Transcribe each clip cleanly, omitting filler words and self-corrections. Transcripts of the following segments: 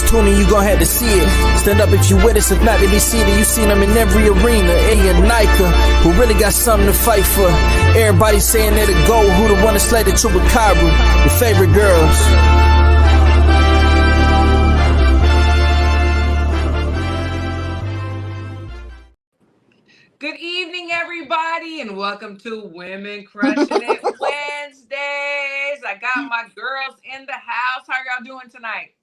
tuning, you gon' have to see it. Stand up if you with us, if not, they be seated. You seen them in every arena. A and Nika, who really got something to fight for. Everybody saying they're the GOAT, who the one that slayed the Chupacabra. Your favorite girls. Good evening, everybody, and welcome to Women Crushing It Wednesdays. I got my girls in the house. How y'all doing tonight?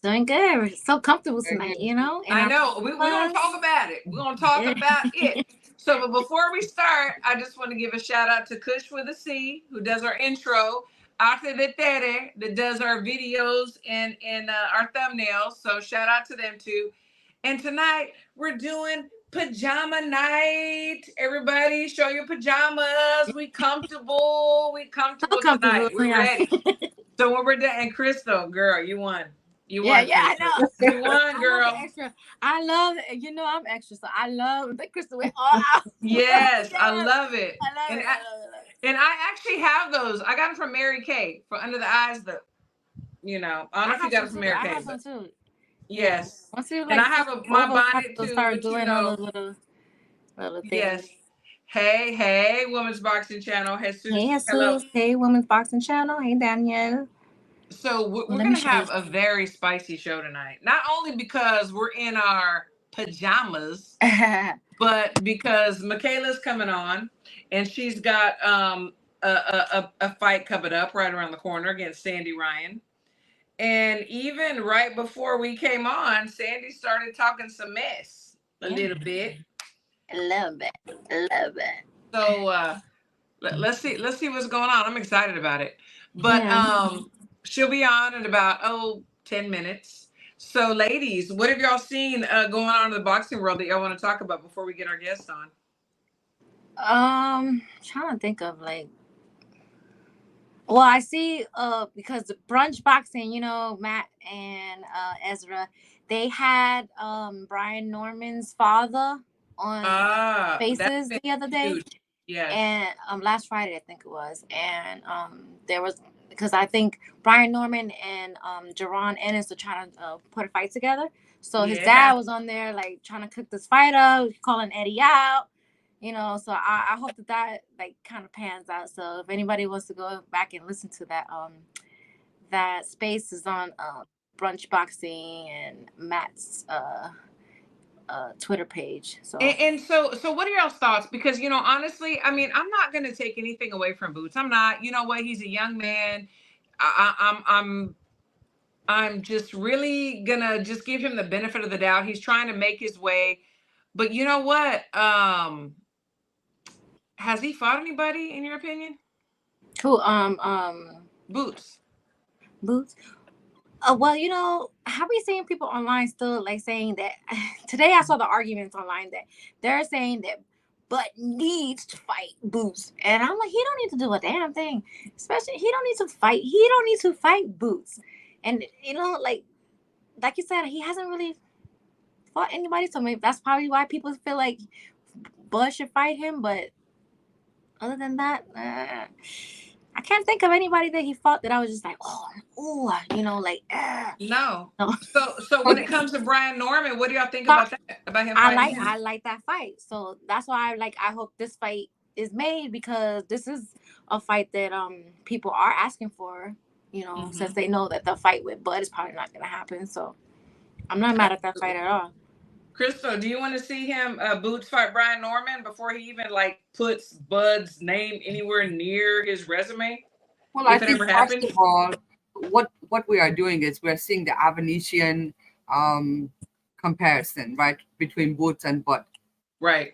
Doing good. We're so comfortable tonight, you know? I know. We're going to talk about it. We're going to talk about it. So, but before we start, I just want to give a shout out to Kush with a C, who does our intro. Arte de Tere, that does our videos and our thumbnails. So, shout out to them too. And tonight, we're doing pajama night. Everybody, show your pajamas. We comfortable tonight. We're ready. So when we're done, and Crystal, girl, you won. You won. Yeah, Crystal. I know. You won, girl. I love it. You know I'm extra, so I love the Crystal went all out. Yes, I love it. I love it. And I actually have those. I got them from Mary Kay for under the eyes. I don't know if you got them from Mary Kay. I have some too. Yes. You, and I have my bonnet too. Start doing all the little things. Yes. Hey, Women's Boxing Channel. Jesus. Hey, Jesus. Hello. Hey, Women's Boxing Channel. Hey, Danielle. So we're going to have a very spicy show tonight. Not only because we're in our pajamas, but because Mikaela's coming on, and she's got a fight coming up right around the corner against Sandy Ryan. And even right before we came on, Sandy started talking some mess a little bit. I love it. So let's see what's going on. I'm excited about it. But she'll be on in about 10 minutes. So ladies, what have y'all seen going on in the boxing world that y'all want to talk about before we get our guest on? Trying to think of well, I see because the brunch boxing, you know, Matt and Ezra, they had Brian Norman's father on Faces the other day. Huge. Yeah. And last Friday, I think it was. And there was, because I think Brian Norman and Jerron Ennis are trying to put a fight together. So his dad was on there like trying to cook this fight up, calling Eddie out. You know, so I hope that like kind of pans out. So if anybody wants to go back and listen to that, that space is on Brunch Boxing and Matt's Twitter page. So so what are y'all's thoughts? Because honestly, I mean, I'm not gonna take anything away from Boots. I'm not. You know what? He's a young man. I'm just really gonna just give him the benefit of the doubt. He's trying to make his way, but you know what? Has he fought anybody in your opinion? Who? Boots. Well, have we seen people online still like saying that? Today I saw the arguments online that they're saying that Butt needs to fight Boots, and I'm like, he don't need to do a damn thing. Especially, he don't need to fight. He don't need to fight Boots, and like you said, he hasn't really fought anybody. So maybe that's probably why people feel like Bud should fight him, but. Other than that, I can't think of anybody that he fought that I was just like, No. So when it comes to Brian Norman, what do y'all think about that? About him fighting him? I like that fight. So that's why I hope this fight is made, because this is a fight that people are asking for, since they know that the fight with Bud is probably not going to happen. So I'm not mad at that fight at all. Crystal, do you want to see him Boots fight Brian Norman before he even puts Bud's name anywhere near his resume? Well, I think first of all, what we are doing is we're seeing the Avanesian comparison, right, between Boots and Bud. Right.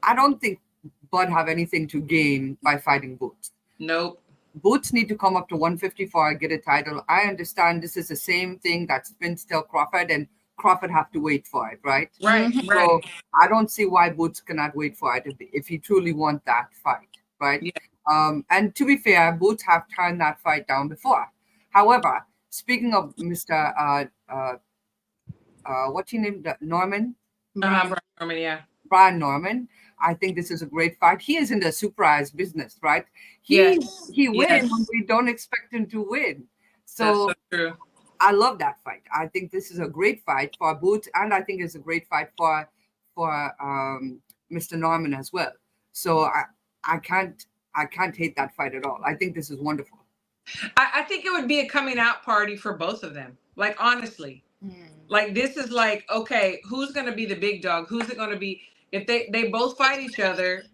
I don't think Bud have anything to gain by fighting Boots. Nope. Boots need to come up to 154 and get a title. I understand this is the same thing that's been still Crawford, and Crawford have to wait for it, right? Right. So I don't see why Boots cannot wait for it if he truly want that fight, right? Yeah. And to be fair, Boots have turned that fight down before. However, speaking of Mr. What's his name? Norman? Brian Norman, yeah. Brian Norman. I think this is a great fight. He is in the surprise business, right? He wins when we don't expect him to win. So true. I love that fight. I think this is a great fight for Boots, and I think it's a great fight for Mr. Norman as well. So I can't hate that fight at all. I think this is wonderful. I think it would be a coming out party for both of them. Like, honestly, like, this is like, okay, who's going to be the big dog? Who's it going to be? If they both fight each other,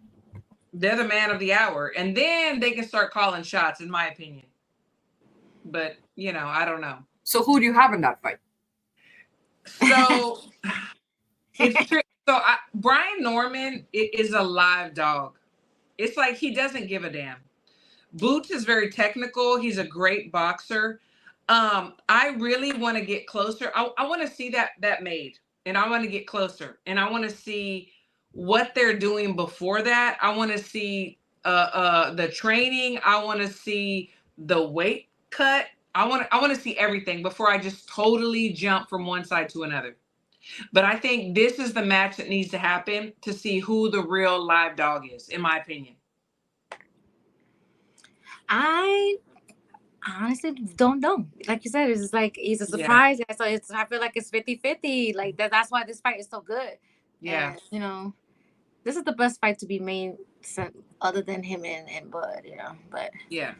they're the man of the hour. And then they can start calling shots, in my opinion. But, I don't know. So who do you have in that fight? So it's true. So Brian Norman is a live dog. It's like he doesn't give a damn. Boots is very technical. He's a great boxer. I really want to get closer. I want to see that made, and I want to get closer, and I want to see what they're doing before that. I want to see the training. I want to see the weight cut. I want to see everything before I just totally jump from one side to another. But I think this is the match that needs to happen to see who the real live dog is, in my opinion. I honestly don't know. Like you said, it's like it's a surprise. Yeah. So I feel like it's 50-50. Like that's why this fight is so good. Yeah. And, this is the best fight to be made other than him and Bud, But yeah.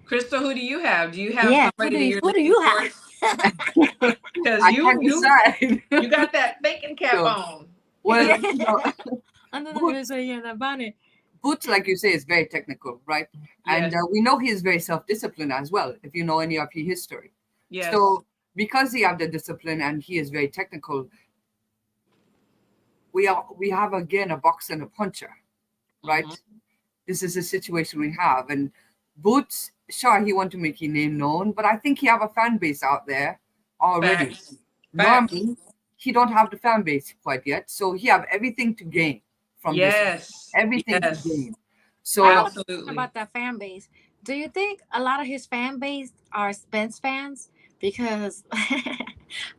Crystal, who do you have? Do you have somebody who do you have? Because you got that bacon cap on. Well, Boots, like you say, is very technical, right? Yes. And we know he is very self-disciplined as well, if you know any of his history. Yes. So because he have the discipline and he is very technical, we have again a boxer and a puncher, right? Mm-hmm. This is a situation we have. And Boots, sure, he want to make his name known, but I think he have a fan base out there already. Facts. Normally, he don't have the fan base quite yet, so he have everything to gain from this. Everything to gain. So absolutely. About that fan base, do you think a lot of his fan base are Spence fans? Because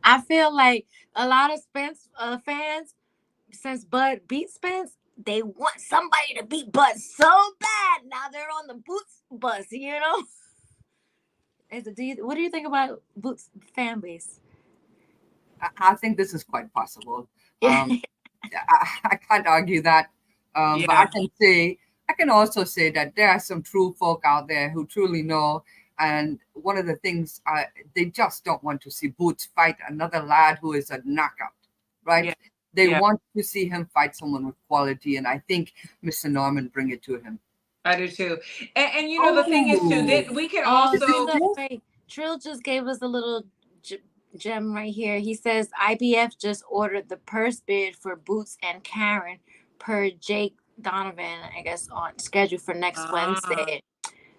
I feel like a lot of Spence fans, since Bud beat Spence, they want somebody to beat Bud so bad. Now they're on the Boots bus, What do you think about Boots fan base? I think this is quite possible. I can't argue that. But I can also say that there are some true folk out there who truly know. And one of the things, they just don't want to see Boots fight another lad who is a knockout, right? Yeah. They want to see him fight someone with quality. And I think Mr. Norman bring it to him. I do too. And the thing is too, that we can also... Trill just gave us a little gem right here. He says IBF just ordered the purse bid for Boots and Karen per Jake Donovan, I guess, on schedule for next Wednesday.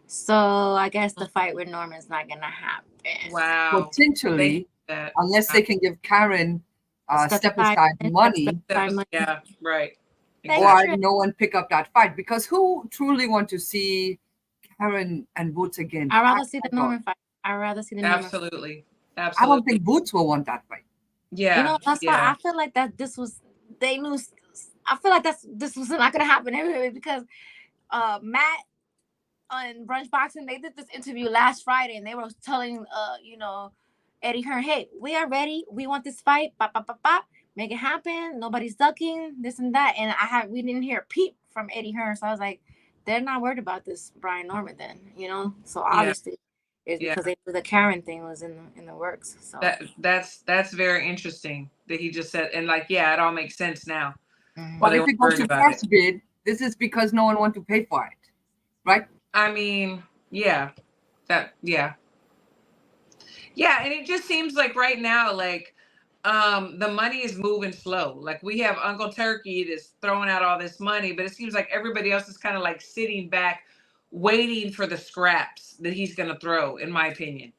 So I guess the fight with Norman's not gonna happen. Wow. Potentially, unless they can give Karen step aside money. Yeah, right. Exactly. Or no one pick up that fight, because who truly want to see Karen and Boots again? I'd rather see the Norman fight. Absolutely. I don't think Boots will want that fight. Yeah. That's why I feel like that they knew. I feel like this was not gonna happen anyway, because Matt on Brunch Boxing, they did this interview last Friday and they were telling Eddie Hearn, hey, we are ready. We want this fight. Bop, bop, bop, bop. Make it happen. Nobody's ducking, this and that. And we didn't hear a peep from Eddie Hearn. So I was like, they're not worried about this Brian Norman then, So obviously it's because the Karen thing was in the works. So that's very interesting that he just said, and it all makes sense now. Mm-hmm. But if it goes to first bid, this is because no one wants to pay for it, right? I mean, yeah, and it just seems like right now, the money is moving slow. Like, we have Uncle Turkey that's throwing out all this money, but it seems like everybody else is kind of like sitting back, waiting for the scraps that he's going to throw, in my opinion.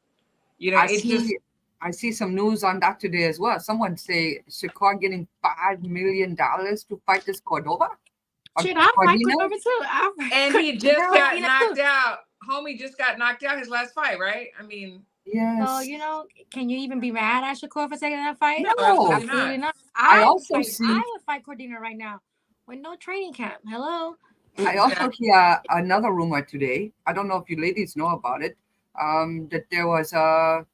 I see some news on that today as well. Someone say Shakur getting $5 million to fight this Cordova. Shit, I'll fight Cordova too. And he just got knocked out. Homie just got knocked out his last fight, right? I mean, yes. So, can you even be mad at Shakur for taking that fight? No, absolutely not. I would fight Cordina right now with no training camp. Hello. I also hear another rumor today. I don't know if you ladies know about it. that there was the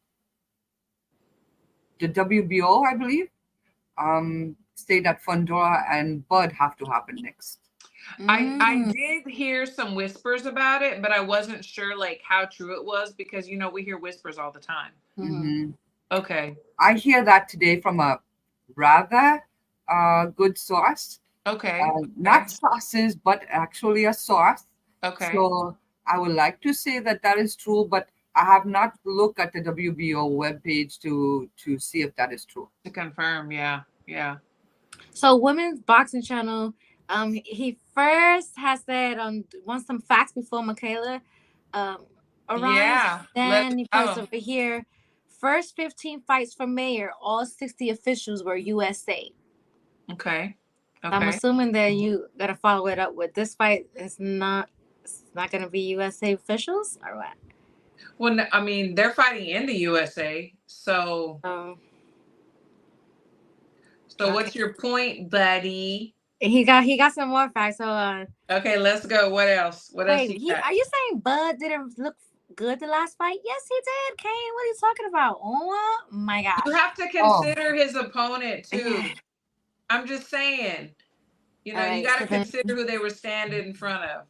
WBO, I believe, say that Fundora and Bud have to happen next. I did hear some whispers about it, but I wasn't sure like how true it was because we hear whispers all the time. Mm-hmm. Okay. I hear that today from a rather good source. Okay. Not sources, but actually a source. Okay. So I would like to say that that is true, but I have not looked at the WBO webpage to see if that is true. To confirm, yeah. So Women's Boxing Channel, he first has said wants some facts before Mikaela arrives. Yeah. Then he puts over here, first 15 fights for Mayer, all 60 officials were USA. Okay. I'm assuming that you gotta follow it up with this fight. It's not gonna be USA officials or what? Well, I mean, they're fighting in the USA, so. So what's your point, buddy? He got some more facts. So okay, let's go. What else? What else you got? Are you saying Bud didn't look good the last fight? Yes, he did. Kane, what are you talking about? Oh my gosh! You have to consider his opponent too. I'm just saying. You got to consider who they were standing in front of.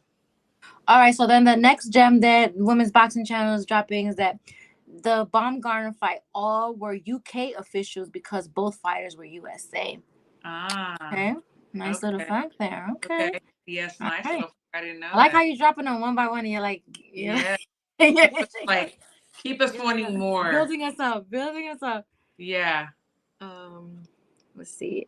All right, so then the next gem that Women's Boxing Channel is dropping is that the Baumgartner fight all were UK officials because both fighters were USA. Okay, nice little fact there. Okay. Yes, nice little. I didn't know. I like how you're dropping them one by one, and you're like, yeah, like keep us wanting more. Building us up. Yeah. Let's see.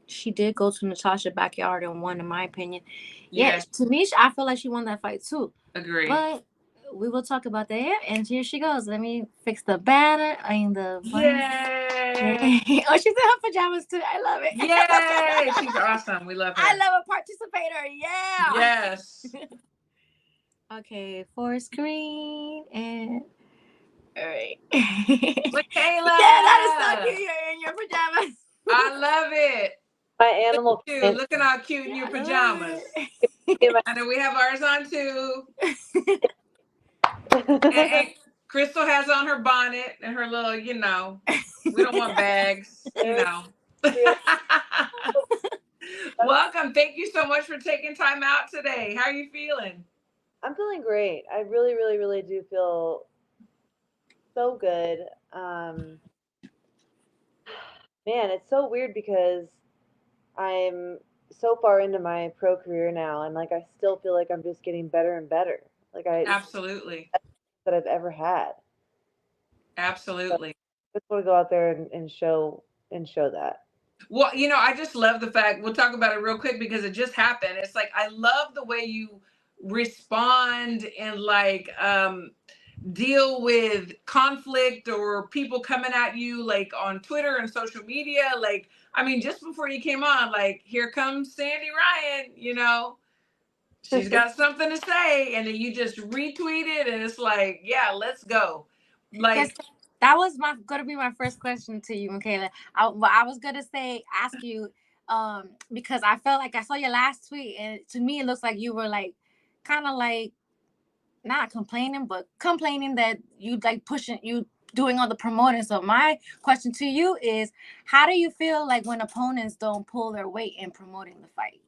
She did go to Natasha's backyard and won, in my opinion. Yes, to me, I feel like she won that fight too. Agree. But we will talk about that. And here she goes. Let me fix the banner. Yay! Oh, she's in her pajamas too. I love it. Yay! She's awesome. We love her. I love a participator. Yeah. Yes. Okay, for screen and. All right. Mikaela! Yeah, that is so cute. You're in your pajamas. I love it. My animal. Looking all cute in your pajamas. And then we have ours on too. and Crystal has on her bonnet and her little, we don't want bags, Welcome. Thank you so much for taking time out today. How are you feeling? I'm feeling great. I really, really, really do feel so good. Man, it's so weird because I'm so far into my pro career now, and I still feel like I'm just getting better and better. Absolutely. That I've ever had. Absolutely. So I just want to go out there and show that. Well, I just love the fact, we'll talk about it real quick because it just happened. It's like, I love the way you respond and deal with conflict or people coming at you on Twitter and social media. Just before you came on, here comes Sandy Ryan, she's got something to say, and then you just retweet it, and it's like, yeah, let's go. That was going to be my first question to you, Mikaela. I was going to ask you, because I felt like I saw your last tweet, and to me, it looks like you were kind of not complaining, but complaining that you you doing all the promoting. So my question to you is, how do you feel when opponents don't pull their weight in promoting the fight?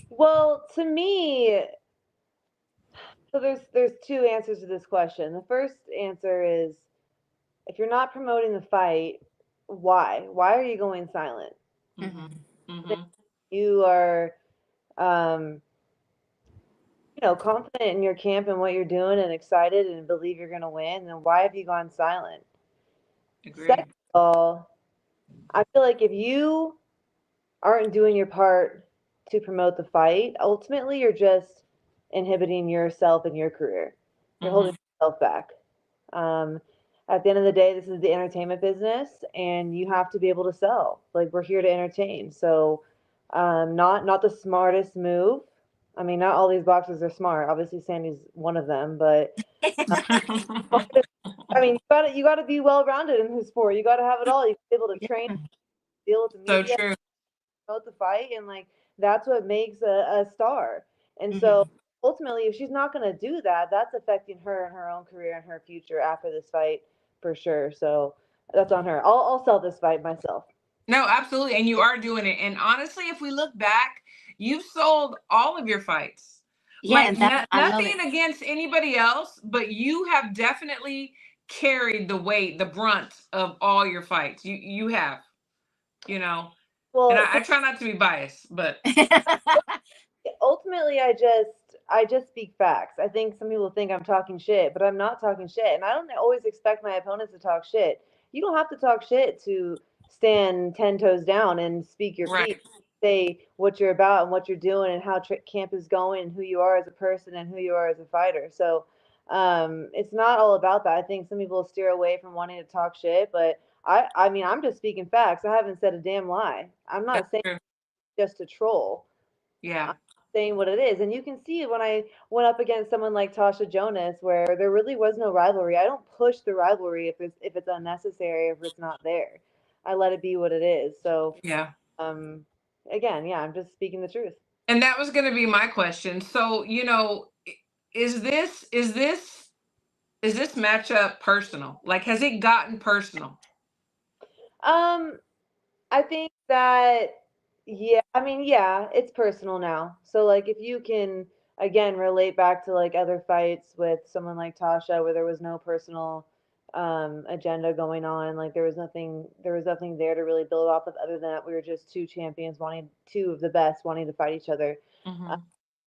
Well, to me, so there's two answers to this question. The first answer is, if you're not promoting the fight, why? Why are you going silent? Mm-hmm. Mm-hmm. You are, confident in your camp and what you're doing and excited and believe you're going to win, then why have you gone silent? Agreed. Second of all, I feel like if you aren't doing your part to promote the fight, ultimately you're just inhibiting yourself and your career. You're holding yourself back. At the end of the day, this is the entertainment business, and you have to be able to sell. We're here to entertain. So, not the smartest move. I mean, not all these boxers are smart. Obviously, Sandy's one of them, but I mean, you gotta be well-rounded in this sport. You gotta have it all. You gotta be able to train, deal with the media, so true. promote the fight, and that's what makes a star. And so ultimately, if she's not going to do that, that's affecting her and her own career and her future after this fight for sure. So that's on her. I'll sell this fight myself. No, absolutely. And you are doing it. And honestly, if we look back, you've sold all of your fights. Yeah, Like and that, I love nothing it. against anybody else, but you have definitely carried the weight, the brunt of all your fights. You have, you know. And Well, I try not to be biased, but ultimately, I just speak facts. I think some people think I'm talking shit, but I'm not talking shit, and I don't always expect my opponents to talk shit. You don't have to talk shit to stand 10 toes down and speak your piece. right. Say what you're about and what you're doing and how camp is going and who you are as a person and who you are as a fighter. So it's not all about that. I think some people steer away from wanting to talk shit, but I mean, I'm just speaking facts. I haven't said a damn lie. I'm That's not saying true. just to troll. Yeah. I'm saying what it is. And you can see when I went up against someone like Tasha Jonas, where there really was no rivalry. I don't push the rivalry if it's unnecessary, if it's not there. I let it be what it is. So Yeah. um, again, yeah, I'm just speaking the truth. And that was going to be my question. So, is this matchup personal? Like, has it gotten personal? Um, I think that, yeah, I mean, yeah, it's personal now. So, like, if you can, again, relate back to like other fights with someone like Tasha where there was no personal agenda going on, like there was nothing there to really build off of other than that we were just two champions wanting, two of the best wanting to fight each other. Uh, Mm-hmm.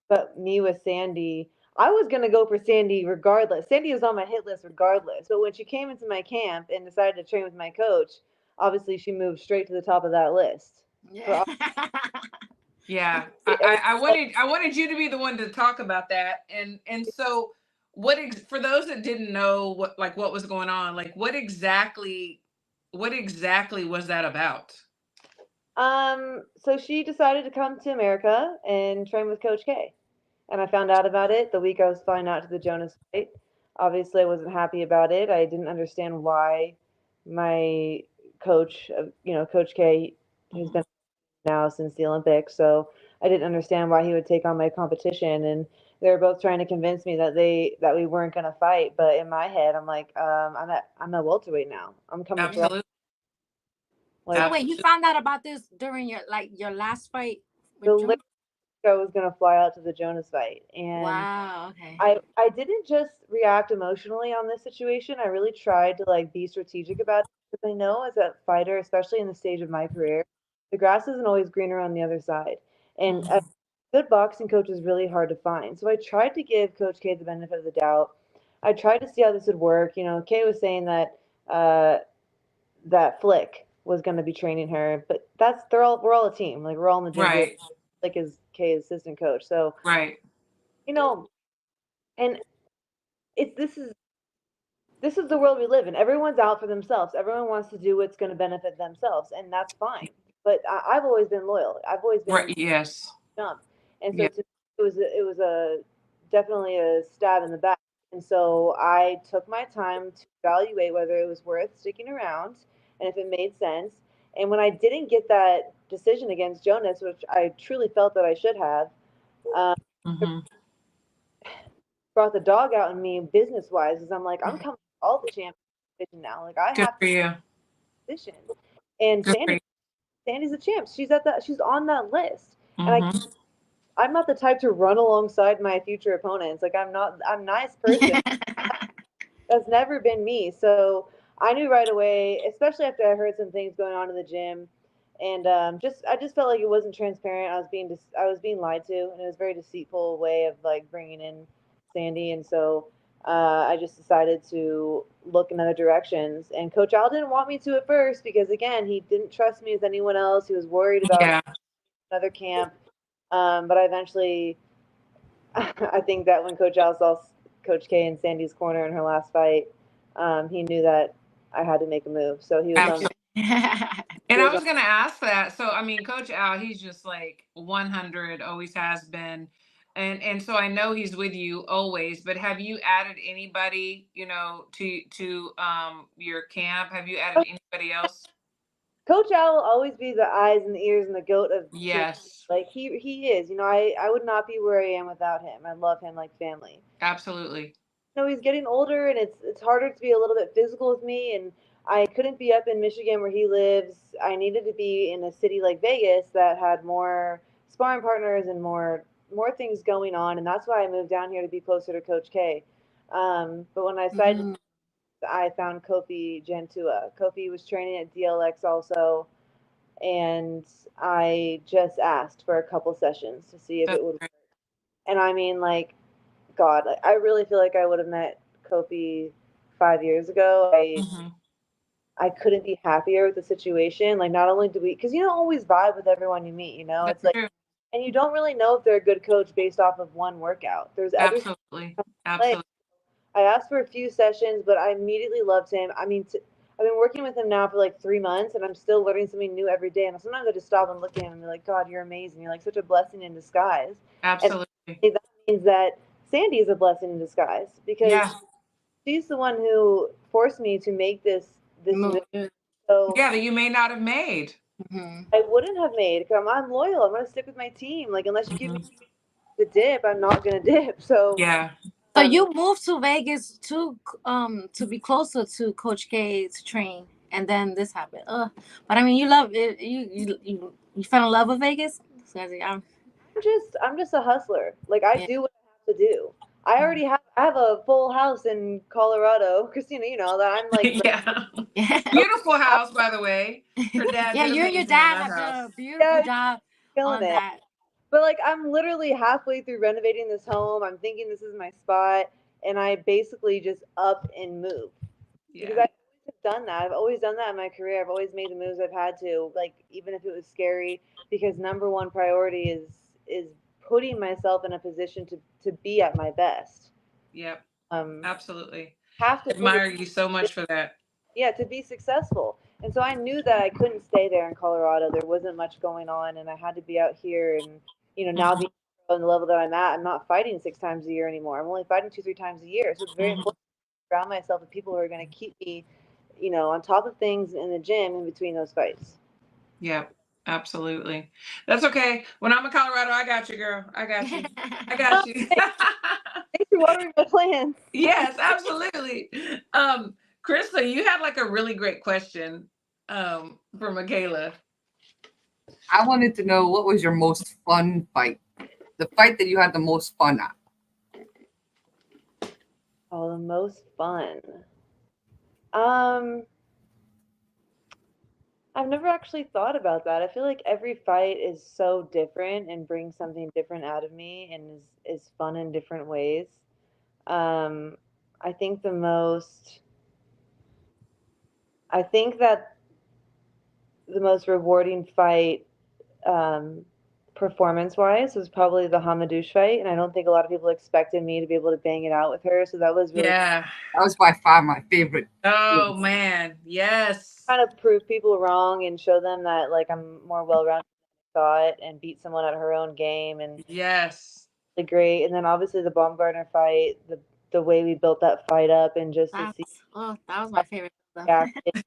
but me with Sandy, I was gonna go for Sandy regardless. Sandy was on my hit list regardless. But when she came into my camp and decided to train with my coach, obviously she moved straight to the top of that list. Yeah. For Yeah, every- I wanted you to be the one to talk about that, and so for those that didn't know what was going on, like what exactly was that about? so she decided to come to America and train with Coach K. And I found out about it the week I was flying out to the Jonas fight. Obviously, I wasn't happy about it. I didn't understand why my coach, Coach K, who's Mhm. been now since the Olympics, so I didn't understand why he would take on my competition. And they were both trying to convince me that we weren't going to fight. But in my head, I'm like, I'm a welterweight now. I'm coming for all, Absolutely, So like wait, you absolutely. found out about this during your last fight the with Jonas? last I was going to fly out to the Jonas fight, and Wow. Okay. I didn't just react emotionally on this situation. I really tried to like be strategic about it because I know as a fighter, especially in the stage of my career, the grass isn't always greener on the other side. And a Mhm. good boxing coach is really hard to find. So I tried to give Coach K the benefit of the doubt. I tried to see how this would work. You know, Kay was saying that that Flick was going to be training her, but we're all a team. Like we're all in the gym together. Right, Flick is Kay's assistant coach. So right. you know, and it's this is the world we live in. Everyone's out for themselves. Everyone wants to do what's going to benefit themselves, and that's fine. But I've always been loyal. I've always been in Right. Yes. jump, and so Yeah. it was a definitely a stab in the back. And so I took my time to evaluate whether it was worth sticking around and if it made sense. And when I didn't get that decision against Jonas, which I truly felt that I should have, um, it Hmm. brought the dog out in me business wise. Because I'm like, I'm coming for all the champions now. Like I Good have for to you. position. And Good for you. Sandy's a champ. She's on that list. And Hmm. I'm not the type to run alongside my future opponents. Like I'm a nice person. That's never been me. So I knew right away, especially after I heard some things going on in the gym, and I just felt like it wasn't transparent. I was being lied to, and it was a very deceitful way of like bringing in Sandy, and so I just decided to look in other directions. And Coach Al didn't want me to at first because again, he didn't trust me as anyone else. He was worried about Yeah. another camp, but I eventually I think that when Coach Al saw Coach K in Sandy's corner in her last fight, he knew that I had to make a move. So Absolutely. he And I was on. was going to ask that. So, I mean, Coach Al, he's just like 100, always has been. And so I know he's with you always, but have you added anybody, to your camp? Have you added anybody else? Coach Al will always be the eyes and the ears and the goat of Yes, like he is. You know, I would not be where I am without him. I love him like family. absolutely. You know, he's getting older and it's harder to be a little bit physical with me, and I couldn't be up in Michigan where he lives. I needed to be in a city like Vegas that had more sparring partners and more things going on, and that's why I moved down here to be closer to Coach K. But when I decided, I found Kofi Gentua. Kofi was training at DLX also, and I just asked for a couple sessions to see if That's it would great. work. And I mean, like, God, like, I really feel like I would have met Kofi 5 years ago. Mhm. I couldn't be happier with the situation. Like, not only do we, because you don't always vibe with everyone you meet, you know? That's It's like, true. and you don't really know if they're a good coach based off of one workout. There's other stuff Absolutely. at play. Absolutely. I asked for a few sessions, but I immediately loved him. I mean, I've been working with him now for like 3 months, and I'm still learning something new every day. And sometimes I just stop and look at him and be like, God, you're amazing. You're like such a blessing in disguise. And Absolutely. that means that Sandy is a blessing in disguise because Yeah. she's the one who forced me to make this move. So Yeah, that you may not have made. I wouldn't have made. I'm loyal. I'm gonna stick with my team. Like unless you give me Mhm. the dip, I'm not gonna dip. So Yeah. So you moved to Vegas to be closer to Coach K to train, and then this happened. But I mean, you love it. You fell in love with Vegas. So I'm just a hustler. Like I Yeah. do what I have to do. I have a full house in Colorado, Christina. You know that I'm like Yeah. Yeah. Beautiful house, by the way. Her dad Yeah, did you and your amazing on dad that have done house. a beautiful yeah, job killing on it. that. But like I'm literally halfway through renovating this home. I'm thinking this is my spot, and I basically just up and move because Yeah. I always have done that. I've always done that in my career. I've always made the moves I've had to, like even if it was scary, because number one priority is putting myself in a position to be at my best. Yep. Um, Absolutely. have to put it, Admire you so much for that. yeah, to be successful. And so I knew that I couldn't stay there in Colorado. There wasn't much going on, and I had to be out here. And you know, now Mhm. being on the level that I'm at, I'm not fighting 6 times a year anymore. I'm only fighting 2, 3 times a year. So it's very Mhm. important to surround myself with people who are going to keep me, you know, on top of things in the gym in between those fights. Yep. Absolutely. That's okay. When I'm in Colorado, I got you, girl. I got you. I got you. Thanks for watering my plants. Yes, absolutely. Krista, you had like a really great question for Mikaela. I wanted to know what was your most fun fight? The fight that you had the most fun at. Oh, the most fun. Um, I've never actually thought about that. I feel like every fight is so different and brings something different out of me and is fun in different ways. Um, I think the most, I think that the most rewarding fight, um, performance wise, was probably the Hamadouche fight, and I don't think a lot of people expected me to be able to bang it out with her. So that was really Yeah. That was by far my favorite. Oh man. Yes. kind of prove people wrong and show them that like I'm more well rounded than I thought, and beat someone at her own game and Yes. really great. And then obviously the Baumgartner fight, the way we built that fight up, and just to see That was my favorite stuff. reacted,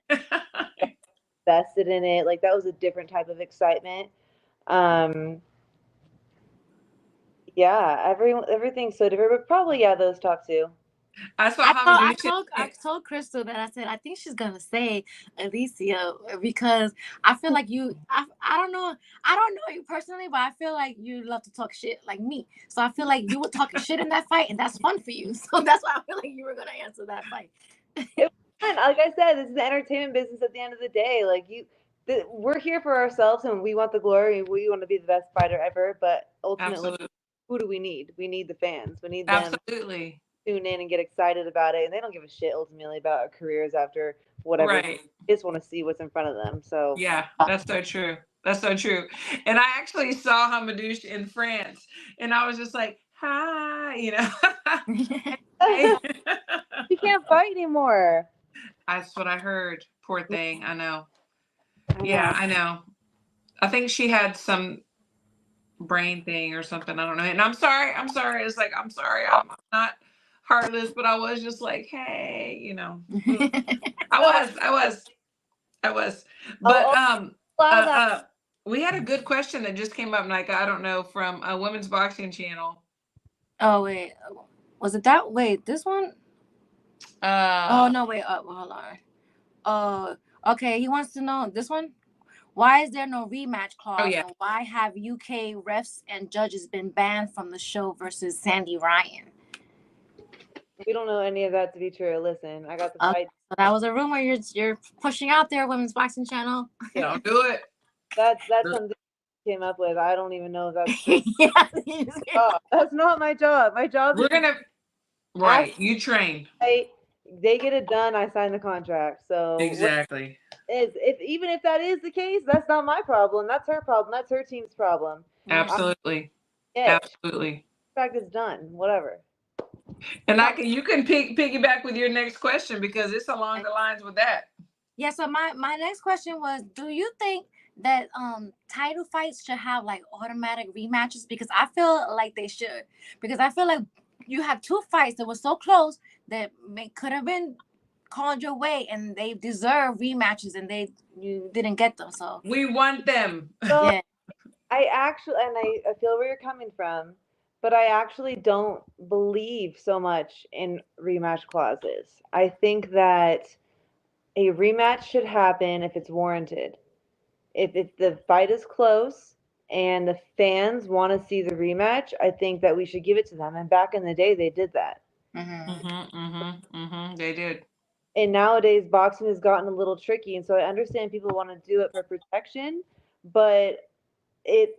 invested in it, like that was a different type of excitement. Um, yeah, everything's so different, but probably yeah, those top two. I saw I Hamadouche. told Crystal that I said I think she's gonna say Alicia because I feel like I don't know you personally, but I feel like you love to talk shit like me. So I feel like you were talking shit in that fight, and that's fun for you. So that's why I feel like you were gonna answer that fight. Fun. Like I said, this is the entertainment business at the end of the day. Like we're here for ourselves, and we want the glory. We want to be the best fighter ever, but ultimately, Absolutely. who do we need? We need the fans. We need them Absolutely. tune in and get excited about it, and they don't give a shit ultimately about our careers after whatever. Right. They just want to see what's in front of them. So Yeah, that's so true. That's so true. And I actually saw Hamadouche in France, and I was just like, "Hi," you know. she can't fight anymore. That's what I heard. Poor thing. I know. I Yeah, know. I know. I think she had some brain thing or something. I don't know. And I'm sorry. I'm sorry. It's like I'm sorry. I'm not heartless, but I was just like, hey, you know. I was. But allow that. we had a good question that just came up, like I don't know, from a women's boxing channel. Oh wait, was it that? Wait, this one? Oh no, wait. Hold on. Okay. He wants to know this one. Why is there no rematch clause? And why have UK refs and judges been banned from the show versus Sandy Ryan? We don't know any of that to be true. Listen, I got the fight. So that was a rumor you're pushing out there, Women's Boxing Channel. Don't do it. That's something I came up with. I don't even know if that's true. That's not my job. My job We're is gonna right. You train. They get it done. I sign the contract. So exactly. Even if that is the case, that's not my problem. That's her problem. That's her team's problem. Absolutely. Absolutely. Contract is done. Whatever. And you can piggyback with your next question because it's along the lines with that. Yeah. So my next question was, do you think that title fights should have like automatic rematches? Because I feel like they should. Because I feel like you have two fights that were so close that could have been called your way, and they deserve rematches, and you didn't get them. So we want them. So, yeah. I feel where you're coming from, but I actually don't believe so much in rematch clauses. I think that a rematch should happen if it's warranted. If the fight is close and the fans want to see the rematch, I think that we should give it to them. And back in the day, they did that. They did. And nowadays, boxing has gotten a little tricky. And so I understand people want to do it for protection, but it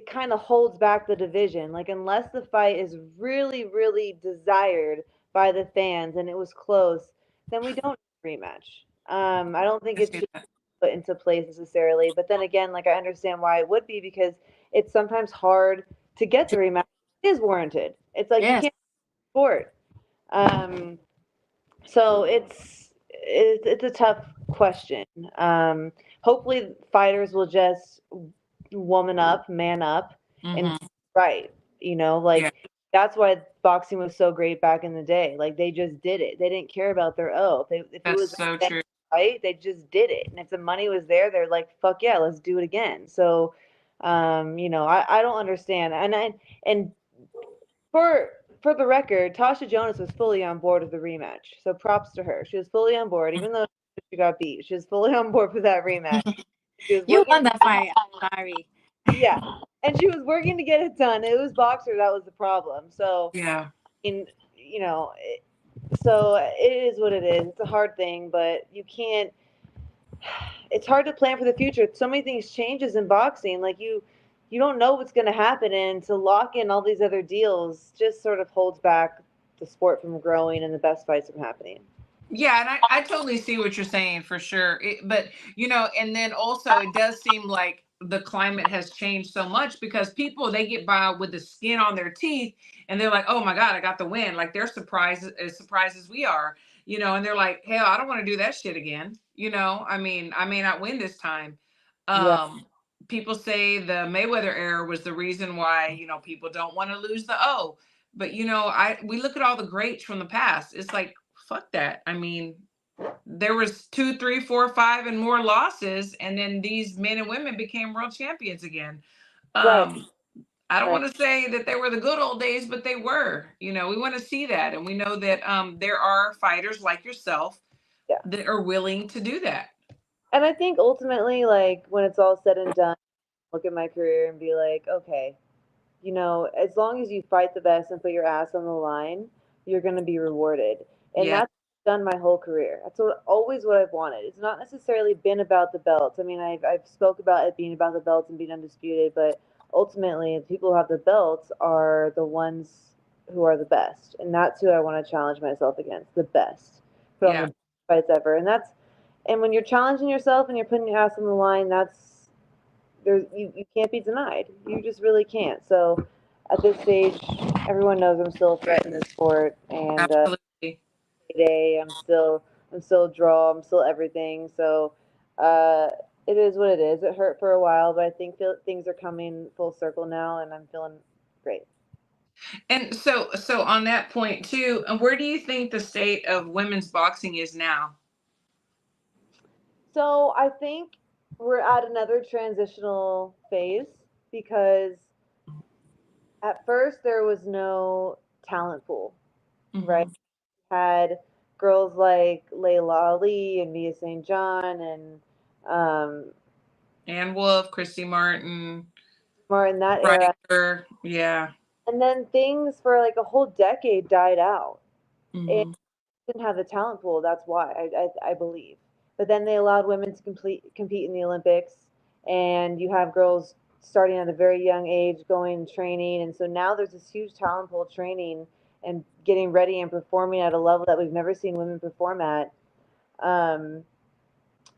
kind of holds back the division. Like, unless the fight is really, really desired by the fans and it was close, then we don't rematch. I don't think it should be put into place necessarily. But then again, like, I understand why it would be, because it's sometimes hard to get the rematch. It is warranted. It's like, you can't sport. So it's a tough question. Hopefully fighters will just man up, and right. That's why boxing was so great back in the day. Like, they just did it. They didn't care about their oath. If it was so true. Right, they just did it. And if the money was there, they're like, fuck yeah, let's do it again. So, I don't understand. And for the record, Tasha Jonas was fully on board with the rematch. So props to her. She was fully on board, even though she got beat. She was fully on board for that rematch. You won that fight. Sorry. Yeah. And she was working to get it done. It was Boxer that was the problem. So, yeah. So it is what it is. It's a hard thing, but you can't. It's hard to plan for the future. So many things changes in boxing. Like, you don't know what's going to happen, and to lock in all these other deals just sort of holds back the sport from growing and the best fights from happening. Yeah, and I totally see what you're saying, for sure. But and then also it does seem like the climate has changed so much, because people, they get by with the skin on their teeth, and they're like, oh my God, I got the win. Like, they're surprised as we are, and they're like, hell, I don't want to do that shit again. I mean, I may not win this time. People say the Mayweather era was the reason why, people don't want to lose the O. But, we look at all the greats from the past. It's like, fuck that. I mean, there was 2, 3, 4, 5 and more losses, and then these men and women became world champions again. I don't want to say that they were the good old days, but they were. We want to see that, and we know that there are fighters like yourself that are willing to do that. And I think ultimately, like, when it's all said and done, look at my career and be like, okay, as long as you fight the best and put your ass on the line, you're going to be rewarded. And that's done my whole career. That's always what I've wanted. It's not necessarily been about the belts. I mean, I've spoke about it being about the belts and being undisputed, but ultimately, the people who have the belts are the ones who are the best. And that's who I want to challenge myself against, the best. Put on the best fights ever. And when you're challenging yourself and you're putting your ass on the line, you can't be denied. You just really can't. So at this stage, everyone knows I'm still a threat in this sport, and today I'm still a draw. I'm still everything. So it is what it is. It hurt for a while, but I think things are coming full circle now, and I'm feeling great. And so on that point too, where do you think the state of women's boxing is now? So I think we're at another transitional phase because at first there was no talent pool, right? Mhm. Had girls like Layla Ali and Mia St. John and um, Ann Wolf, Christy Martin, more in that era. Riker. Yeah. And then things for like a whole decade died out. And Mhm. didn't have the talent pool. That's why I believe. But then they allowed women to compete in the Olympics, and you have girls starting at a very young age going and training, and so now there's this huge talent pool training and getting ready and performing at a level that we've never seen women perform at. Um,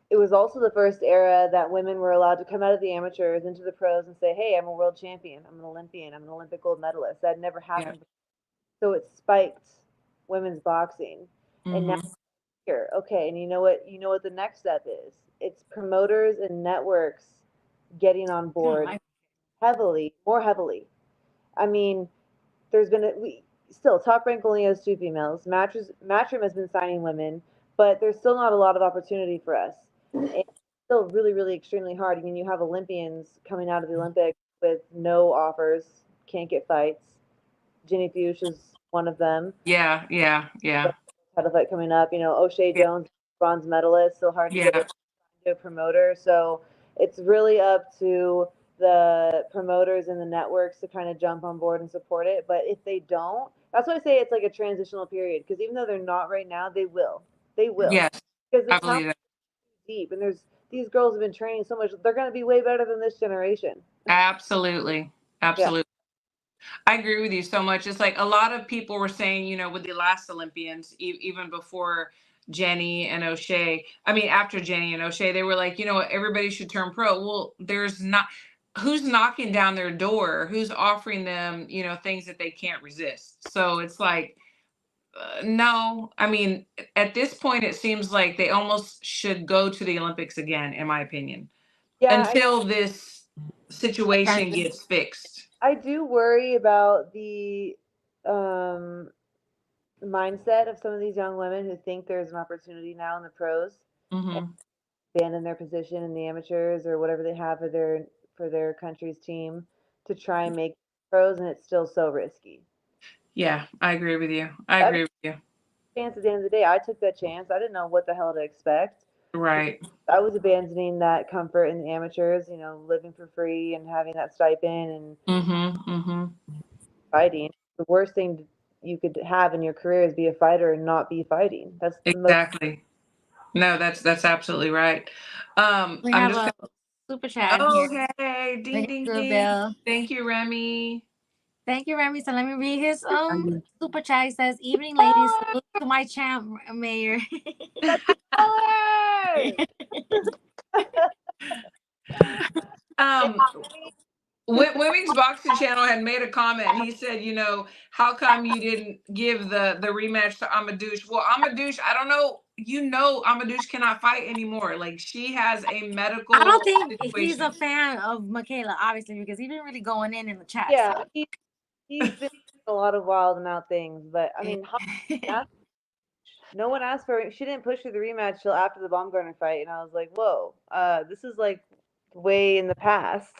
it was also the first era that women were allowed to come out of the amateurs into the pros and say, "Hey, I'm a world champion. I'm an Olympian. I'm an Olympic gold medalist." That never Yeah. happened. So it spiked women's boxing, and now Mhm. here. Okay, and you know what the next step is? It's promoters and networks getting on board heavily, more heavily. I mean, there's been we still Top Rank only has two females. Matchroom has been signing women, but there's still not a lot of opportunity for us. It's still really, really extremely hard. I mean, you have Olympians coming out of the Olympics with no offers, can't get fights. Ginny Fuchs is one of them. Yeah. Yeah. Yeah. Had a fight coming up. You know, O'Shea Yeah. Jones, bronze medalist, still hard to get Yeah. it to a promoter. So it's really up to the promoters and the networks to kind of jump on board and support it. But if they don't, that's why I say it's like a transitional period. Because even though they're not right now, they will. They will. Yes. Because the I talent believe that. is deep, and there's these girls have been training so much. They're going to be way better than this generation. Absolutely. Yeah. Absolutely. I agree with you so much. It's like a lot of people were saying, with the last Olympians, even before Jenny and O'Shea, I mean, after Jenny and O'Shea, they were like, everybody should turn pro. Well, there's not, who's knocking down their door? Who's offering them, things that they can't resist? So it's like, no, I mean, at this point, it seems like they almost should go to the Olympics again, in my opinion, Yeah. until this situation gets fixed. I do worry about the um, mindset of some of these young women who think there's an opportunity now in the pros and Hmm. abandon their position in the amateurs or whatever they have for their country's team to try and make pros, and it's still so risky. Yeah, I agree with you. I I mean, agree with you. chance at the end of the day, I took that chance. I didn't know what the hell to expect. Right. I was abandoning that comfort in the amateurs, living for free and having that stipend and Mhm. Mhm. fighting. The worst thing you could have in your career is be a fighter and not be fighting. That's the most. Exactly. No, that's absolutely right. We I'm have just a super chat in Oh, here. hey, We ding hit ding the ding. bell. Thank you, Remy. Thank you, Remy. So let me read his Um, super chat. He says, "Evening, ladies. Salute to my champ, Mayor." Color! Um Women's Boxing Channel had made a comment. He said, how come you didn't give the rematch to Amadouche? Well, Amadouche, I don't know. Amadouche cannot fight anymore. Like she has a I don't medical think he's a situation. fan of Mikaela, obviously, because he's been really going in the chat. Yeah, So. he's been a lot of wild and out things, but I mean, no one asked for. She didn't push for the rematch till after the Baumgartner fight, and I was like, whoa, this is like way in the past.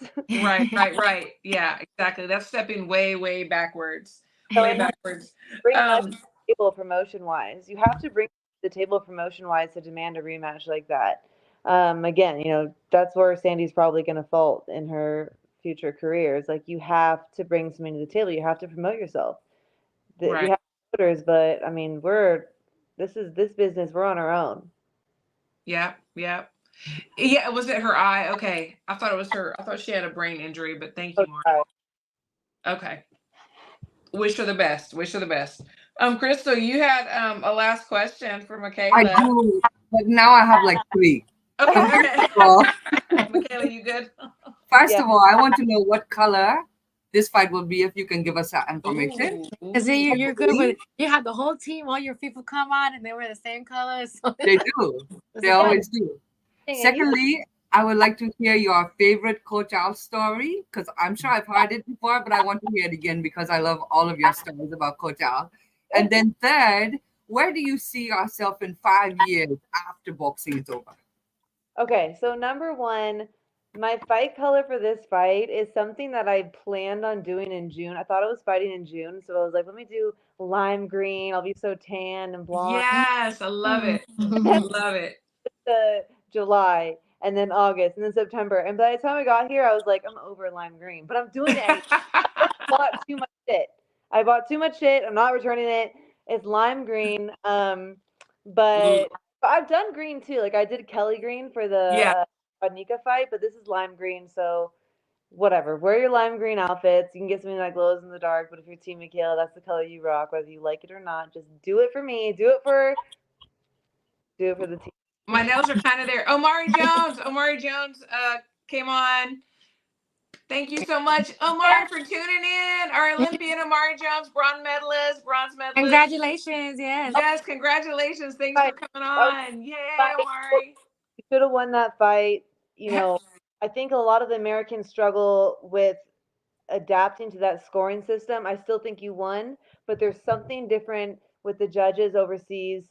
Right, right, right. Yeah, exactly. That's stepping way, way backwards. So Way I know backwards. bring less to Um, the table promotion wise. You have to bring to the table promotion wise to demand a rematch like that. Again, that's where Sandy's probably going to fault in her future career. Is like you have to bring something to the table. You have to promote yourself. We right. have voters, but I mean, this business. We're on our own. Yeah, yeah. Yeah, was it her eye? Okay. I thought it was her. I thought she had a brain injury, but thank you, Mark. Okay. Okay. Wish her the best. Wish her the best. Crystal, you had a last question for I Mikaela. do, but now I have like three. Okay, So okay. first of all, Mikaela, you good? first Yeah. of all, I want to know what color this fight will be if you can give us that information. Ooh, Because ooh. you're good with you have the whole team, all your people come on and they wear the same colors. So They do. it's They a fun. always do. And Secondly, I would like to hear your favorite Coach Al story because I'm sure I've heard it before, but I want to hear it again because I love all of your stories about Coach Al. And then third, where do you see yourself in 5 years after boxing is over? Okay, so number one, my fight color for this fight is something that I planned on doing in June. I thought I was fighting in June, so I was like, let me do lime green. I'll be so tan and blonde. Yes, I love it. Love it. The July and then August and then September. And by the time I got here, I was like, I'm over lime green, but I'm doing it anyway. I bought too much shit. I bought too much shit. I'm not returning it. It's lime green. But I've done green too. Like I did Kelly green for Yeah. the Nika fight, but this is lime green. So whatever. Wear your lime green outfits. You can get something that glows in the dark. But if you're Team Mikaela, that's the color you rock, whether you like it or not. Just do it for me. Do it for the team. My nails are kind of there. Omari Jones came on. Thank you so much, Omari, for tuning in. Our Olympian Omari Jones, bronze medalist. Congratulations, yes. Yes, congratulations. Thanks for coming on. Yay, Omari. You should have won that fight. You know, I think a lot of the Americans struggle with adapting to that scoring system. I still think you won, but there's something different with the judges overseas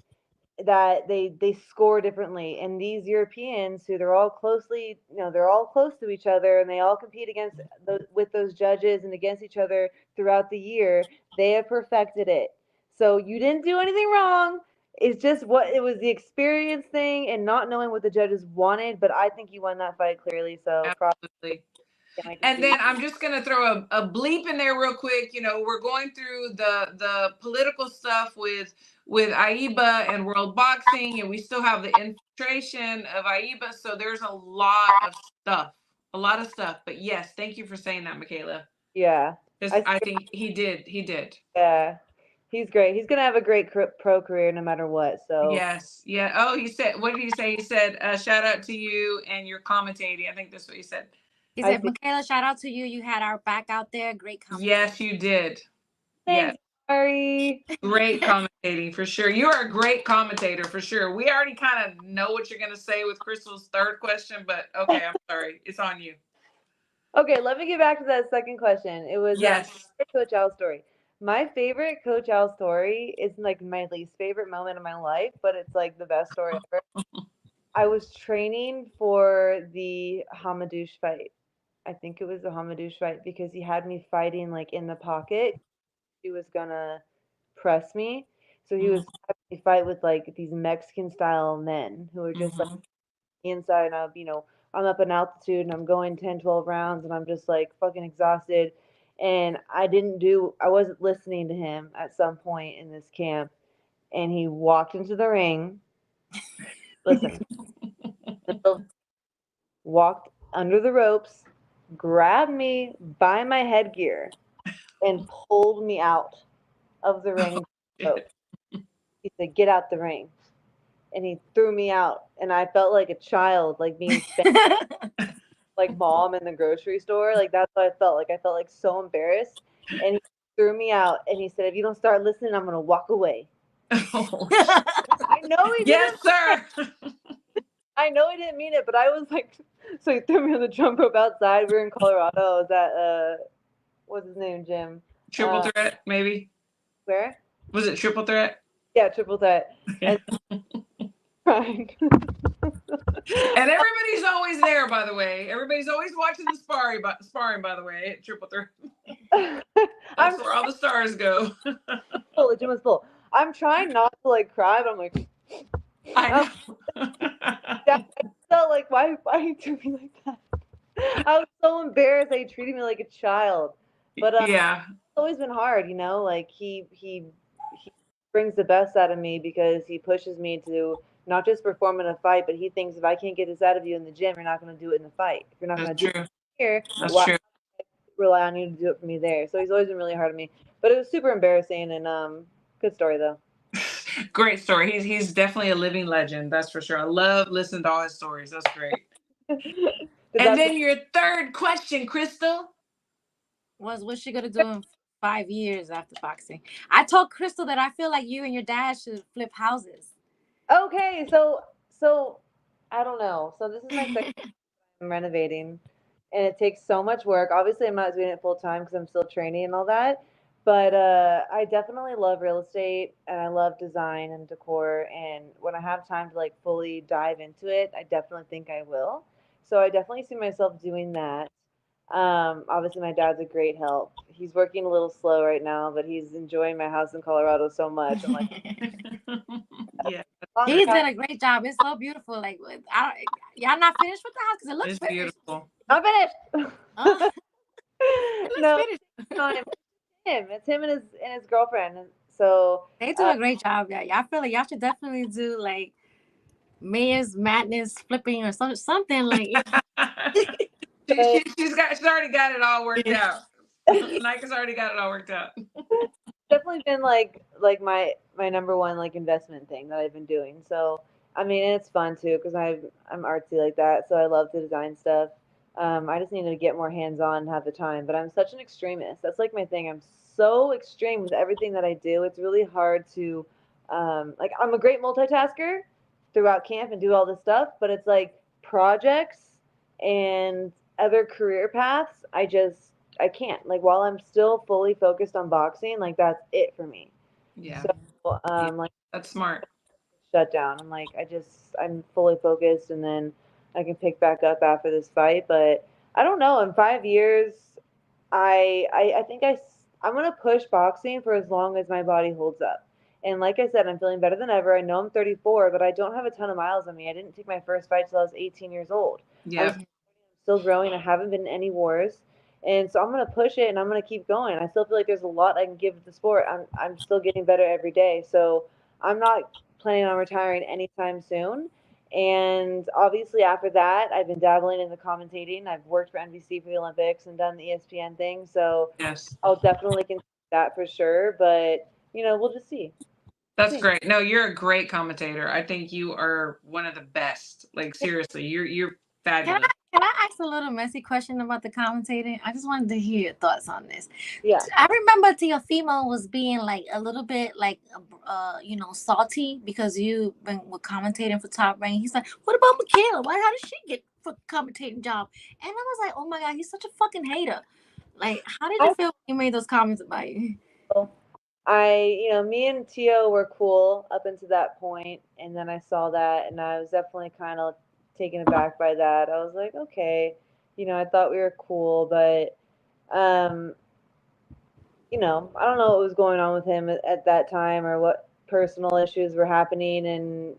that they score differently. And these Europeans, who they're all closely, they're all close to each other, and they all compete against with those judges and against each other throughout the year. They have perfected it. So you didn't do anything wrong. It's just what it was, the experience thing and not knowing what the judges wanted. But I think you won that fight clearly. So absolutely. And then I'm just going to throw a bleep in there real quick. You know, we're going through the political stuff with AIBA and World Boxing, and we still have the infiltration of AIBA. So there's a lot of stuff. But yes, thank you for saying that, Mikaela. Yeah. I think he did. Yeah. He's great. He's going to have a great pro career no matter what. So yes. Yeah. Oh, he said, what did he say? He said, shout out to you and your commentating. I think that's what he said. He said, Mikaela, shout out to you. You had our back out there. Great commentating. Yes, you did. Thanks, Sorry. Great commentating for sure. You are a great commentator for sure. We already kind of know what you're going to say with Crystal's third question, but okay, I'm sorry. It's on you. Okay, let me get back to that second question. It was Coach Al story. My favorite Coach Al story is like my least favorite moment of my life, but it's like the best story ever. I was training for the Hamadouche fight. I think it was the Hamadouche fight because he had me fighting like in the pocket. He was gonna press me. So he was having me fight with like these Mexican style men who were just like inside of, I'm up in altitude and I'm going 10, 12 rounds and I'm just like fucking exhausted. And I wasn't listening to him at some point in this camp. And he walked into the ring. Listen, walked under the ropes, grabbed me by my headgear, and pulled me out of the ring. He said, "Get out the ring." And he threw me out. And I felt like a child, like being spanked, like mom in the grocery store. Like that's what I felt like. I felt like so embarrassed. And he threw me out. And he said, "If you don't start listening, I'm going to walk away." I know he didn't. Yes, sir. I know he didn't mean it, but I was like, so he threw me on the jump rope outside. We were in Colorado. I was at, what's his name, Jim? Triple Threat, maybe. Where? Was it Triple Threat? Yeah, Triple Threat. Okay. And everybody's always there, by the way. Everybody's always watching the sparring, by the way, at Triple Threat. That's where all the stars go. The gym was full. I'm trying not to like cry, but I'm like, I know. I felt like, why you do me like that? I was so embarrassed that he treated me like a child. But yeah, it's always been hard, like he brings the best out of me because he pushes me to not just perform in a fight, but he thinks if I can't get this out of you in the gym, you're not going to do it in the fight. If you're not going to do it here, true. Rely on you to do it for me there. So he's always been really hard on me. But it was super embarrassing and good story though. Great story. He's definitely a living legend. That's for sure. I love listening to all his stories. That's great. And then your third question, Crystal, was what's she gonna do in 5 years after boxing? I told Crystal that I feel like you and your dad should flip houses. Okay, so I don't know. So this is my second time I'm renovating, and it takes so much work. Obviously, I'm not doing it full time because I'm still training and all that. But I definitely love real estate and I love design and decor. And when I have time to like fully dive into it, I definitely think I will. So I definitely see myself doing that. Obviously, my dad's a great help. He's working a little slow right now, but he's enjoying my house in Colorado so much. I'm like, Yeah, He's done a great job. It's so beautiful. Like, y'all not finished with the house because it looks it's finished. beautiful. I'm finished. Oh, it looks No, finished. no, it's him and his girlfriend. And so They do a great job. Yeah, y'all feel like y'all should definitely do like Mayors Madness flipping or something like. She's already got it all worked out. Nike's already got it all worked out. definitely been like my number one like investment thing that I've been doing. So I mean, and it's fun too because I'm artsy like that, so I love to design stuff. I just need to get more hands on and have the time. But I'm such an extremist. That's like my thing. I'm so extreme with everything that I do. It's really hard to like I'm a great multitasker throughout camp and do all this stuff, but it's like projects and other career paths. I can't. Like while I'm still fully focused on boxing, like that's it for me. Yeah, So yeah, like that's smart. shut down. I'm like I'm fully focused and then I can pick back up after this fight. But I don't know. In 5 years, I think I'm gonna push boxing for as long as my body holds up. And like I said, I'm feeling better than ever. I know I'm 34, but I don't have a ton of miles on me. I didn't take my first fight till I was 18 years old. I'm Yeah, still growing. I haven't been in any wars. And so I'm gonna push it and I'm gonna keep going. I still feel like there's a lot I can give to the sport. I'm still getting better every day. So I'm not planning on retiring anytime soon. And obviously after that, I've been dabbling in the commentating. I've worked for NBC for the Olympics and done the ESPN thing. So yes, I'll definitely consider that for sure. But we'll just see. that's great. No, you're a great commentator. I think you are one of the best. Like seriously, you're Can fabulous. I ask a little messy question about the commentating? I just wanted to hear your thoughts on this. Yeah. I remember Teofimo was being like a little bit like, salty because you were commentating for Top Rank. He's like, "What about Mikaela? How did she get for commentating job?" And I was like, "Oh my god, he's such a fucking hater." Like, how did you I feel when you made those comments about you? me and Tio were cool up until that point, and then I saw that, and I was definitely kind of taken aback by that. I was like, okay, I thought we were cool, but um, I don't know what was going on with him at that time or what personal issues were happening, and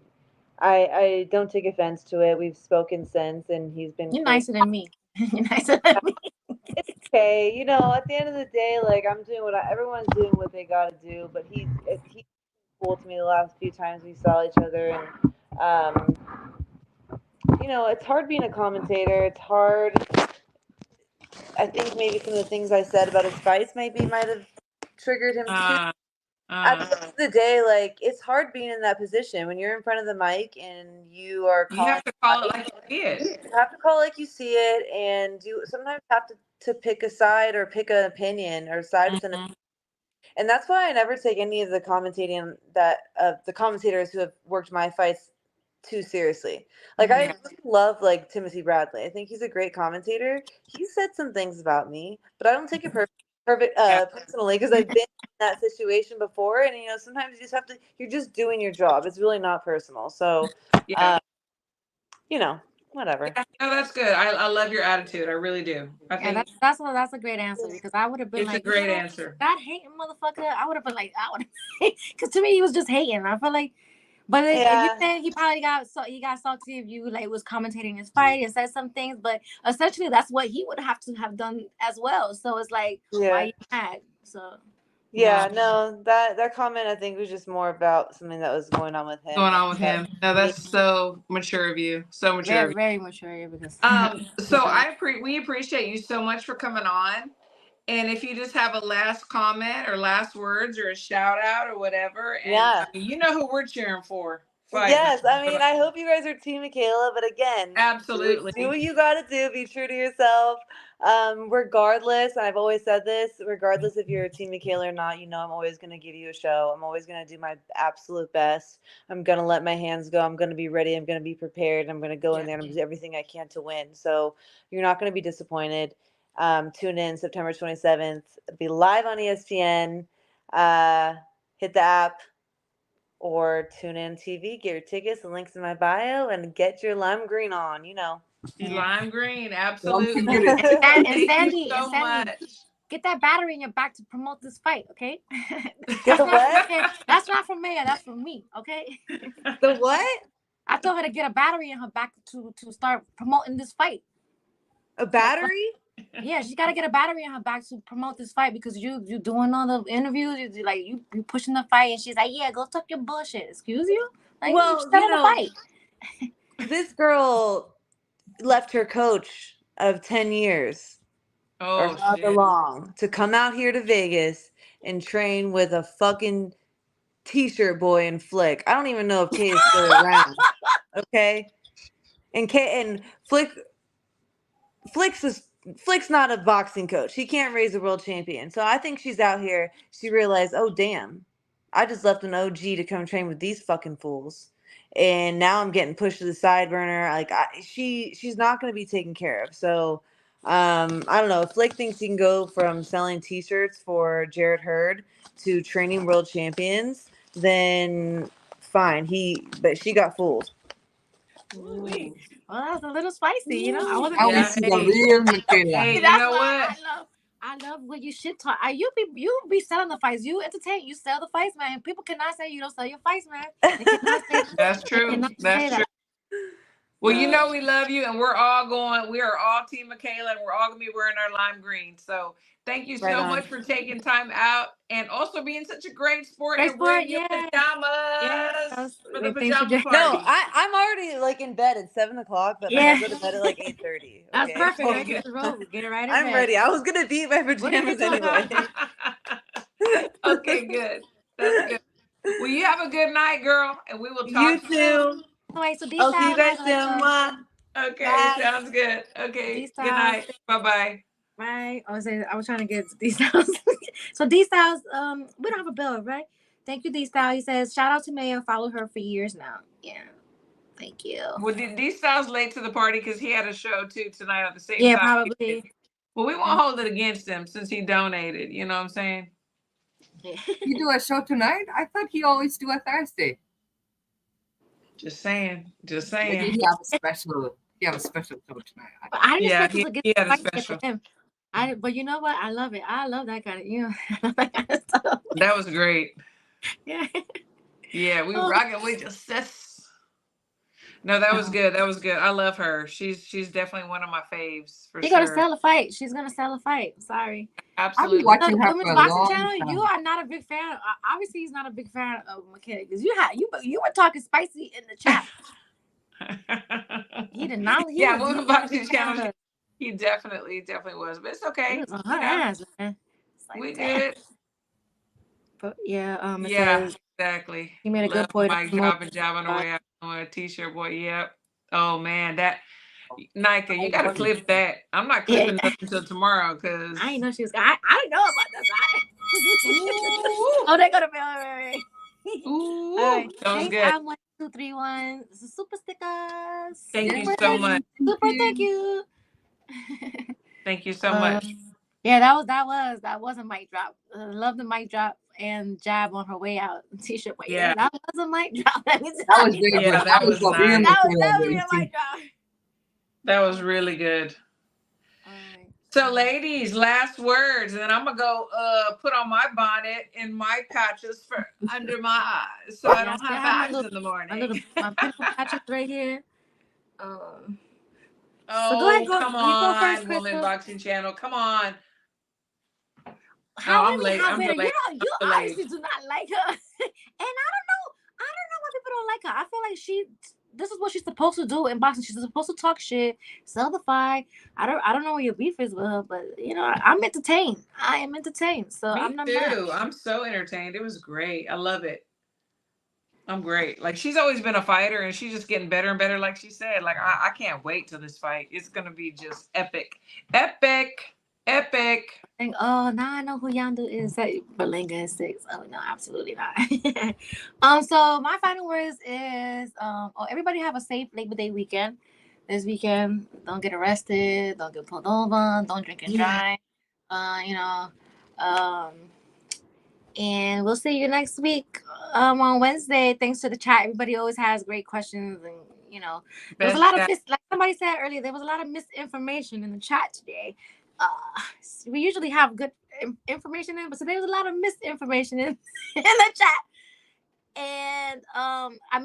I don't take offense to it. We've spoken since, and he's been You're cool. nicer than me. You're nicer than me. It's okay, at the end of the day, like I'm doing everyone's doing what they got to do, but he's cool to me the last few times we saw each other, and it's hard being a commentator. It's hard. I think maybe some of the things I said about his fights might have triggered him too. At the end of the day, like it's hard being in that position when you're in front of the mic and you are You calling. have to call it like you see it. You have to call it like you see it, and you sometimes have to pick a side or pick an opinion or side with an. Mhm. And that's why I never take any of the commentating the commentators who have worked my fights too seriously. Like I love like Timothy Bradley. I think he's a great commentator. He said some things about me, but I don't take it Yeah. personally because I've been in that situation before. And sometimes you just have to. You're just doing your job. It's really not personal. So, Yeah. whatever. Yeah. No, that's good. I love your attitude. I really do. I Yeah, think that's a great answer because I would have been it's a like, great answer. that hating motherfucker. I would have been like, because to me he was just hating. I feel like, but you Yeah. said he got salty if you like was commentating his fight and said some things, but essentially that's what he would have to have done as well. So it's like, why Yeah. you mad? So Yeah, no, that comment I think was just more about something that was going on with him. Going on with him. No, that's so mature of you. So mature of very you. very mature because So we appreciate you so much for coming on. And if you just have a last comment or last words or a shout out or whatever, and Yeah. I mean, you know who we're cheering for. Fight. Yes, I mean, I hope you guys are Team Mikaela, but again, Absolutely. do what you gotta do. Be true to yourself. Regardless, and I've always said this, regardless if you're Team Mikaela or not, I'm always gonna give you a show. I'm always gonna do my absolute best. I'm gonna let my hands go. I'm gonna be ready. I'm gonna be prepared. I'm gonna go in there and do everything I can to win. So you're not gonna be disappointed. Tune in September 27th. Be live on ESPN. Hit the app or tune in TV. Get your tickets. The link's in my bio, and get your lime green on. You know. Lime green, Don't absolutely. forget it. And Thank Sandy, you so much. get that battery in your back to promote this fight, okay? Get the what? That's not from Maya, that's from me, okay? The what? I told her to get a battery in her back to start promoting this fight. A battery? Yeah, she got to get a battery in her back to promote this fight because you doing all the interviews, you pushing the fight, and she's like, yeah, go talk your bullshit. Excuse you? Like, Well, you know, the fight. This girl left her coach of 10 years or Oh, however shit. long to come out here to Vegas and train with a fucking t-shirt boy and Flick. I don't even know if Kay is still around. Okay? And Flick's not a boxing coach. He can't raise a world champion. So I think she's out here. She realized, oh damn, I just left an OG to come train with these fucking fools, and now I'm getting pushed to the side burner. Like she's not going to be taken care of. So I don't know. If Flick thinks he can go from selling T-shirts for Jarrett Hurd to training world champions, then fine. But she got fooled. Ooh. Well, that was a little spicy, you know. I wasn't. Now we Yeah, see hey. the real Mikaela. Hey, you That's know why what? I love when you shit talk. You be selling the fights. You entertain. You sell the fights, man. People cannot say you don't sell your fights, man. They cannot say that. That's They true. cannot That's say true. that. Well, you know we love you, and we are all Team Mikaela, and we're all gonna be wearing our lime green. So thank you Right so on. much for taking time out and also being such a great sport Great and wearing sport, your yeah. pajamas for the Thanks for pajama doing- party. No, I'm already like in bed at 7:00, but Yeah. I go to bed at like 8:30. That's Okay? perfect. Okay, Right? good. Just roll. Get it right in I'm bed. ready. I was gonna beat my are you pajamas talking anyway. about? Okay, good. That's good. Well, you have a good night, girl, and we will You talk too. Anyway, so these I'll see you guys styles, soon. Mwah. Okay, Bye. sounds good. Okay, These good styles. night. Bye-bye. right? I was trying to get these styles. So these styles, we don't have a bill, right? Thank you, these styles. He says, shout out to Maya. Follow her for years now. Yeah. Thank you. Well, D-Style's late to the party because he had a show too tonight at the same Yeah, time. probably. Well, we won't hold it against him since he donated. You know what I'm saying? You do a show tonight? I thought he always do a Thursday. Just saying. Just Maybe saying. he have a special. He have a special show tonight. But I didn't Yeah, expect this to he get had a spicy special. for him. But you know what? I love it. I love that kind of, I love that kind of stuff. That was great. Yeah. Yeah, we Oh. rocking. We just No, that was good. That was good. I love her. She's definitely one of my faves for She's sure. gonna sell a fight. She's gonna sell a fight. Sorry. Absolutely. I've been watching So, her Women's for a Boxing long Channel, time. you are not a big fan. Obviously, he's not a big fan of Mikaela because you were talking spicy in the chat. He did not. Yeah, Women's Boxing Channel. He definitely was, but it's okay. He was on her ass, man. It's like, We damn. good. But yeah, it Yeah, says exactly. he made a good Love point. Mike dropping job on the way out on a t-shirt, boy. Yep. Oh man, that Nika, you gotta clip that. I'm not clipping that until tomorrow because I didn't know she was. I didn't know about this. Oh, they go to bed. Ooh, All right. that was Thanks, good. I'm 1231. This is super stickers. Thank you so much. Super, thank you. Thank you so much. Yeah, that was a mic drop. Love the mic drop and jab on her way out t-shirt. But yeah, that was a mic drop. Let me That tell was you. very Yeah, good. that was a real nice. That was Mikaela, definitely a Gracie. mic drop. That was really good. All right. So, ladies, last words, and then I'm gonna go put on my bonnet and my patches for under my eyes, so I don't have bags in the morning. My pimple patches right here. Oh, So go ahead, come you go first, on, Woman Crystal. Boxing Channel, come on. How I'm late. I'm bitter? delayed. You I'm delayed. obviously do not like her, and I don't know why people don't like her. I feel like this is what she's supposed to do in boxing. She's supposed to talk shit, sell the fight. I don't know what your beef is with her, but I'm entertained. I am entertained, so Me I'm not too. mad. I'm so entertained. It was great. I love it. I'm great. Like she's always been a fighter, and she's just getting better and better. Like she said, like I can't wait till this fight. It's gonna be just epic, epic, epic. Oh, now I know who Yandu is. Berlinga is 6. Oh no, absolutely not. So my final words is, everybody have a safe Labor Day weekend. this weekend. Don't get arrested. Don't get pulled over. Don't drink and drive. You know, um, and we'll see you next week on Wednesday. Thanks to the chat. Everybody always has great questions, and you know, there was a lot of like somebody said earlier. There was a lot of misinformation in the chat today. We usually have good information in, but today was a lot of misinformation in the chat. And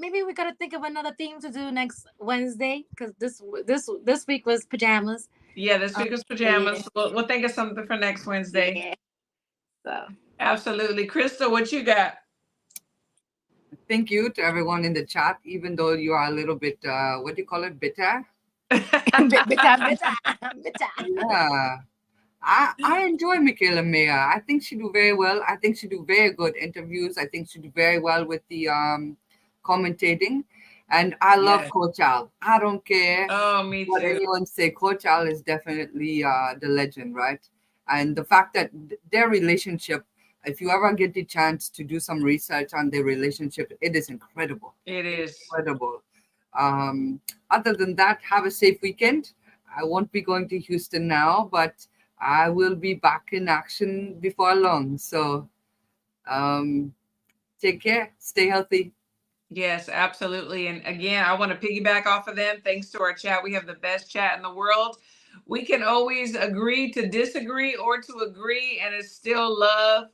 maybe we gotta think of another theme to do next Wednesday, because this week was pajamas. Yeah, this week was pajamas. Yeah. We'll think of something for next Wednesday. Yeah. So absolutely, Crystal, what you got? Thank you to everyone in the chat, even though you are a little bit what do you call it, bitter? bitter. Yeah. I enjoy Mikaela Mayer. I think she do very well. I think she do very good interviews. I think she do very well with the commentating. And I love Coach Al. I don't care what anyone say. Coach Al is definitely the legend, right? And the fact that their relationship, if you ever get the chance to do some research on their relationship, it is incredible. It is incredible. Other than that, have a safe weekend. I won't be going to Houston now, but I will be back in action before long. So take care. Stay healthy. Yes, absolutely. And again, I want to piggyback off of them. Thanks to our chat. We have the best chat in the world. We can always agree to disagree or to agree, and it's still love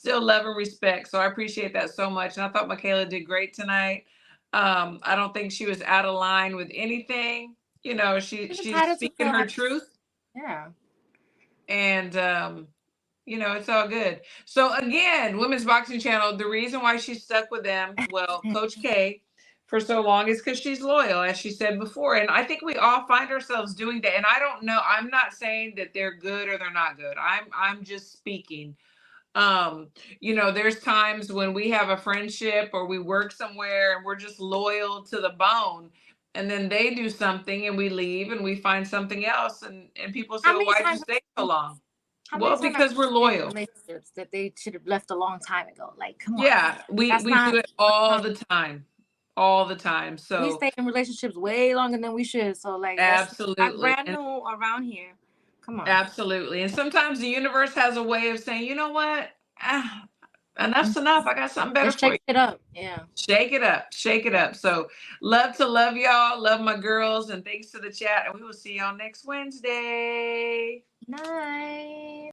and respect. So I appreciate that so much. And I thought Mikaela did great tonight. I don't think she was out of line with anything. You know, she's speaking her truth. Yeah. And you know, it's all good. So again, Women's Boxing Channel, the reason why she's stuck with them, well, Coach K, for so long is because she's loyal, as she said before. And I think we all find ourselves doing that. And I don't know, I'm not saying that they're good or they're not good. I'm just speaking. You know, there's times when we have a friendship or we work somewhere and we're just loyal to the bone. And then they do something and we leave and we find something else. And people say, well, why'd you stay so long? Well, because we're loyal. Relationships that they should have left a long time ago. Like, come on. Yeah, we do it all the time. All the time. So we stay in relationships way longer than we should. So like, absolutely, that's brand new around here. Come on. Absolutely. And sometimes the universe has a way of saying, you know what? Enough's enough. I got something better for you. Shake it up. Yeah. Shake it up. Shake it up. So love to love y'all. Love my girls. And thanks to the chat. And we will see y'all next Wednesday. Night.